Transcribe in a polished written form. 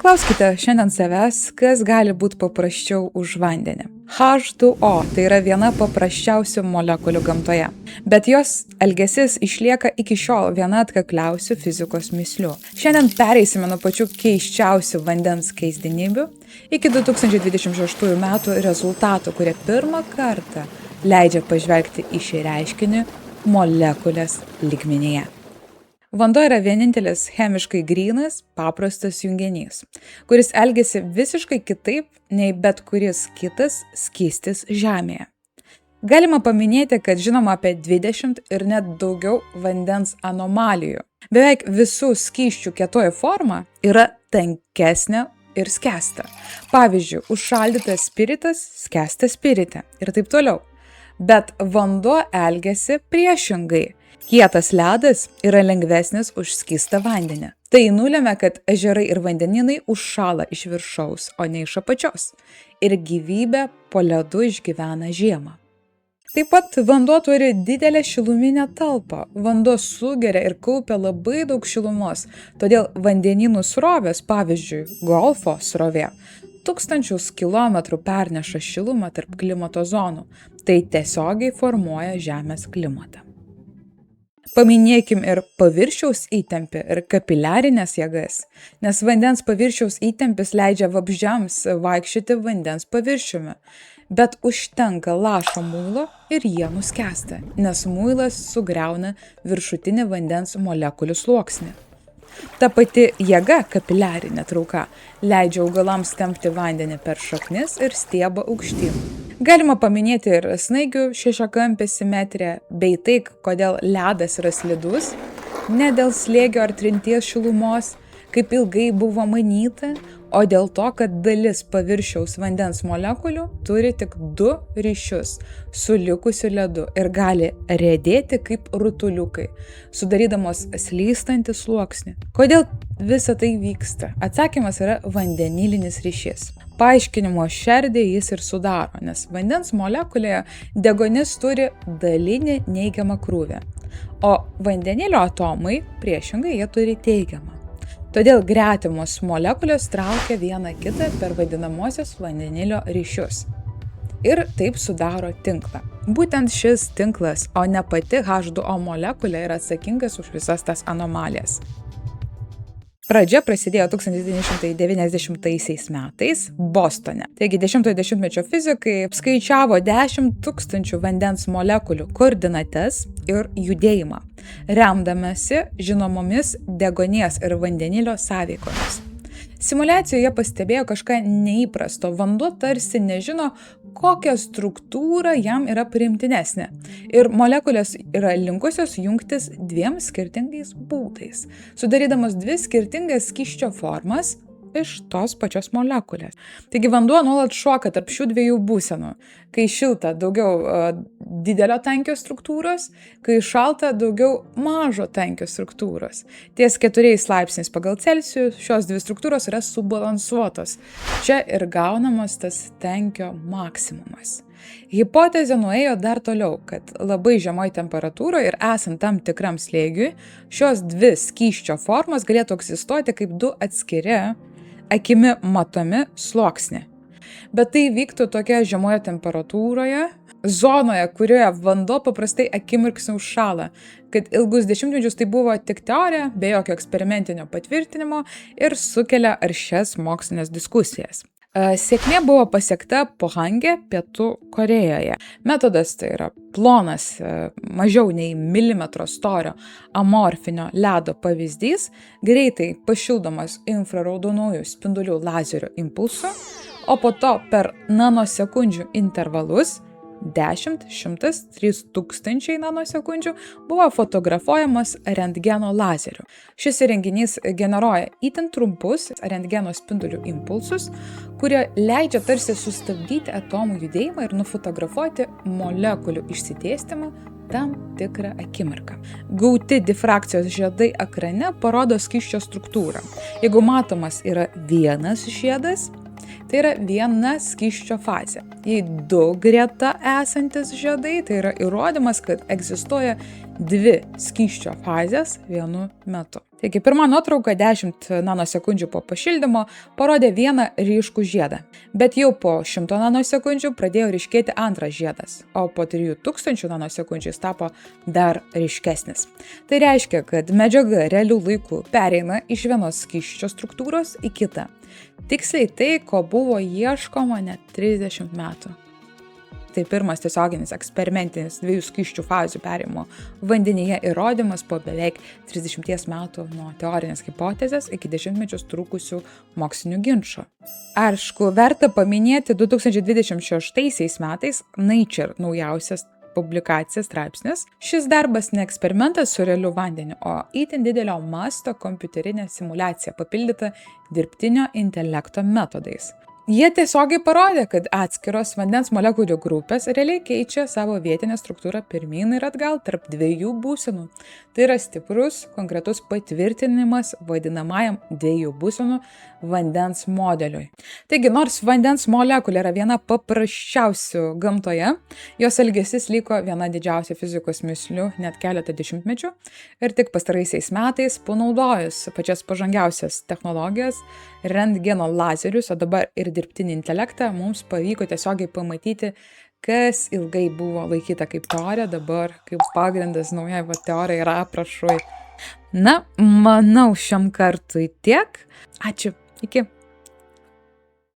Paklauskite šiandien savęs, kas gali būti paprasčiau už vandenį. H2O tai yra viena paprasčiausių molekulių gamtoje, bet jos elgesys išlieka iki šiol viena atkakliausių fizikos mįslių. Šiandien pereisime nuo pačių keisčiausių vandens keisdinybių iki 2026 metų rezultatų, kurie pirmą kartą leidžia pažvelgti į šį reiškinį molekulės lygmenyje. Vanduo yra vienintelis chemiškai grynas, paprastas junginys, kuris elgiasi visiškai kitaip nei bet kuris kitas skystis Žemėje. Galima paminėti, kad žinoma apie 20 ir net daugiau vandens anomalijų. Beveik visų skysčių kietoji forma yra tankesnė ir skęsta. Pavyzdžiui, užšaldytas spiritas skęsta spirite ir taip toliau. Bet vanduo elgiasi priešingai. Kietas ledas yra lengvesnis už skystą vandenį. Tai nulėmė, kad ežerai ir vandenynai užšąla iš viršaus, o ne iš apačios. Ir gyvybė po ledu išgyvena žiemą. Taip pat vanduo turi didelę šiluminę talpą. Vanduo sugeria ir kaupia labai daug šilumos. Todėl vandenynų srovės, pavyzdžiui, Golfo srovė, tūkstančius kilometrų perneša šilumą tarp klimato zonų. Tai tiesiogiai formuoja Žemės klimatą. Paminėkim ir paviršiaus įtempį ir kapiliarinės jėgas, nes vandens paviršiaus įtempis leidžia vabzdžiams vaikščioti vandens paviršiumi, bet užtenka lašo muilo ir jie nuskęsta, nes muilas sugriauna viršutinį vandens molekulių sluoksnį. Ta pati jėga, kapiliarinė trauka, leidžia augalams tempti vandenį per šaknis ir stiebą aukštyn. Galima paminėti ir snaigių šešiakampę simetriją, bei tai, kodėl ledas yra slidus, ne dėl slėgio ar trinties šilumos, kaip ilgai buvo manyta, o dėl to, kad dalis paviršiaus vandens molekulių turi tik 2 ryšius su likusiu ledu ir gali riedėti kaip rutuliukai, sudarydamos slystantį sluoksnį. Kodėl visa tai vyksta? Atsakymas yra vandenilinis ryšys. Paaiškinimo šerdį jis ir sudaro, nes vandens molekulėje deguonis turi dalinį neigiamą krūvį, o vandenilio atomai priešingai jie turi teigiamą. Todėl gretimos molekulės traukia vieną kitą per vadinamosios vandenilio ryšius. Ir taip sudaro tinklą. Būtent šis tinklas, o ne pati H2O molekulė yra atsakingas už visas tas anomalijas. Pradžia prasidėjo 1990 metais Bostone. Taigi 10-mečio fizikai skaičiavo 10 000 vandens molekulių koordinates ir judėjimą, remdamasi žinomomis deguonies ir vandenilio sąveikomis. Simuliacijoje jie pastebėjo kažką neįprasto. Vanduo tarsi nežino, kokią struktūrą jam yra priimtinesnė. Ir molekulės yra linkusios jungtis 2 skirtingais būdais, sudarydamos 2 skirtingas skysčio formas iš tos pačios molekulės. Taigi vanduo nuolat šoka tarp šių 2 būsenų. Kai šilta, daugiau didelio tankio struktūros, kai šalta, daugiau mažo tankio struktūros. Ties 4 laipsniais pagal Celsijų šios 2 struktūros yra subalansuotos. Čia ir gaunamas tas tankio maksimumas. Hipotezė nuėjo dar toliau, kad labai žemoj temperatūroje ir esant tam tikram slėgiui, šios 2 skysčio formos galėtų egzistuoti kaip 2 atskiri, akimi matomi sluoksniai. Bet tai vyktų tokia žemoje temperatūroje, zonoje, kurioje vanduo paprastai akimirksniu užšąla, kad ilgus dešimtmečius tai buvo tik teorija, be jokio eksperimentinio patvirtinimo ir sukelia aršias mokslinės diskusijas. Sėkmė buvo pasiekta Pohangė, Pietų Korėjoje. Metodas tai yra plonas, mažiau nei milimetro storio amorfinio ledo pavyzdys, greitai pašildomas infraraudonųjų spindulių lazerio impulsu, o po to per nanosekundžių intervalus 10, 100, 3000 nanosekundžių buvo fotografuojamas rentgeno lazeriu. Šis įrenginys generuoja itin trumpus rentgeno spindulių impulsus, kurie leidžia tarsi sustabdyti atomų judėjimą ir nufotografuoti molekulių išsidėstymą tam tikrą akimirką. Gauti difrakcijos žiedai ekrane parodo skysčio struktūrą. Jeigu matomas yra vienas žiedas, tai yra viena skysčio fazė. Jei 2 greta esantis žiedai, tai yra įrodymas, kad egzistuoja dvi skysčio fazės vienu metu. Taigi, pirma nuotrauka 10 nanosekundžių po pašildymo parodė vieną ryškų žiedą, bet jau po 100 nanosekundžių pradėjo ryškėti antras žiedas, o po 3000 nanosekundžių jis tapo dar ryškesnis. Tai reiškia, kad medžiaga realių laikų pereina iš vienos skysčio struktūros į kitą. Tiksliai tai, ko buvo ieškoma net 30 metų. Tai pirmas tiesioginis eksperimentinis 2 skysčių fazių perėjimo vandenyje įrodymas po beveik 30 metų nuo teorinės hipotezės iki 10 trukusių mokslinių ginčų. Aišku, verta paminėti 2026 metais Nature naujausias publikacija straipsnis. Šis darbas ne eksperimentas su realiu vandeniu, o itin didelio masto kompiuterinė simulacija papildyta dirbtinio intelekto metodais. Jie tiesiogiai parodė, kad atskiros vandens molekulių grupės realiai keičia savo vietinę struktūrą pirmyn ir atgal tarp dviejų būsenų. Tai yra stiprus, konkretus patvirtinimas vadinamajam dviejų būsenų vandens modeliui. Taigi, nors vandens molekulė yra viena paprasčiausių gamtoje, jos elgesys liko viena didžiausia fizikos mįslių net keletą dešimtmečių ir tik pastaraisiais metais, panaudojus pačias pažangiausias technologijas, rentgeno lazerius, o dabar ir dirbtinį intelektą, mums pavyko tiesiogiai pamatyti, kas ilgai buvo laikyta kaip teorija, dabar kaip pagrindas naujai teorijai yra aprašui. Na, manau šiam kartui tiek. Ačiū. Iki.